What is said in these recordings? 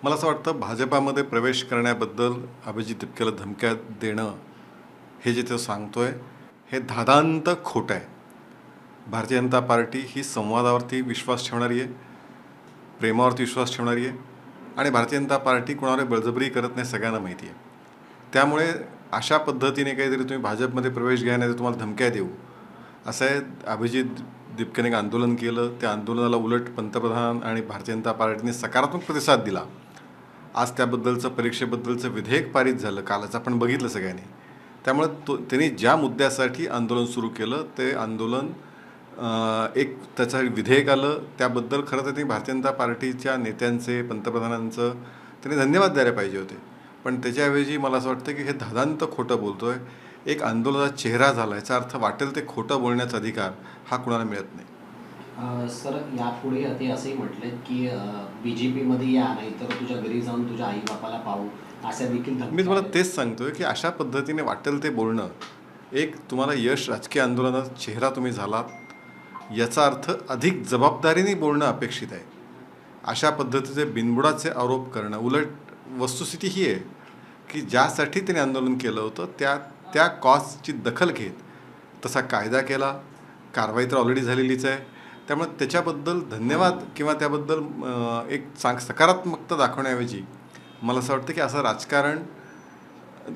मला असं वाटतं भाजपामध्ये प्रवेश करण्याबद्दल अभिजित तिपकेला धमक्या देणं हे जे तो सांगतोय हे धादांत खोटं आहे. भारतीय जनता पार्टी ही संवादावरती विश्वास ठेवणारी आहे, प्रेमावरती विश्वास ठेवणारी आहे आणि भारतीय जनता पार्टी कोणावर बळजबरी करत नाही, सगळ्यांना माहिती आहे. त्यामुळे अशा पद्धतीने काहीतरी तुम्ही भाजपमध्ये प्रवेश घ्या नाही तर तुम्हाला धमक्या देऊ असं आहे. अभिजित दिपकेने एक आंदोलन केलं, त्या आंदोलनाला उलट पंतप्रधान आणि भारतीय जनता पार्टीने सकारात्मक प्रतिसाद दिला. आज त्याबद्दलचं परीक्षेबद्दलचं विधेयक पारित झालं, कालच आपण बघितलं सगळ्यांनी. त्यामुळे त्यांनी ज्या मुद्द्यासाठी आंदोलन सुरू केलं ते आंदोलन एक त्याचं विधेयक आलं, त्याबद्दल खरं तर त्यांनी भारतीय जनता पार्टीच्या नेत्यांचे, पंतप्रधानांचं त्यांनी धन्यवाद द्यायला पाहिजे होते. पण त्याच्याऐवजी मला असं वाटतं की हे धादांत खोटं बोलतोय. एक आंदोलनाचा चेहरा झाला, याचा अर्थ वाटेल ते खोटं बोलण्याचा अधिकार हा कुणाला मिळत नाही. सर, यापुढे ते असंही म्हटलेत की BJPमध्ये या, नाही तर तुझ्या घरी जाऊन तुझ्या आई बापाला पाहू, अशा देखील मी तुम्हाला तेच सांगतोय की अशा पद्धतीने वाटेल ते बोलणं, एक तुम्हाला यश राजकीय आंदोलनाचा चेहरा तुम्ही झालात, याचा अर्थ अधिक जबाबदारीने बोलणं अपेक्षित आहे. अशा पद्धतीचे बिनबुडाचे आरोप करणं, उलट वस्तुस्थिती ही आहे की ज्यासाठी त्यांनी आंदोलन केलं होतं त्या कॉजची दखल घेत तसा कायदा केला, कारवाई तर ऑलरेडी झालेलीच आहे. त्यामुळे त्याच्याबद्दल धन्यवाद किंवा त्याबद्दल एक सकारात्मकता दाखवण्याऐवजी मला असं वाटतं की असं राजकारण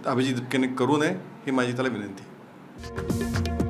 अभिजित दिपकेने करू नये, ही माझी त्याला विनंती आहे.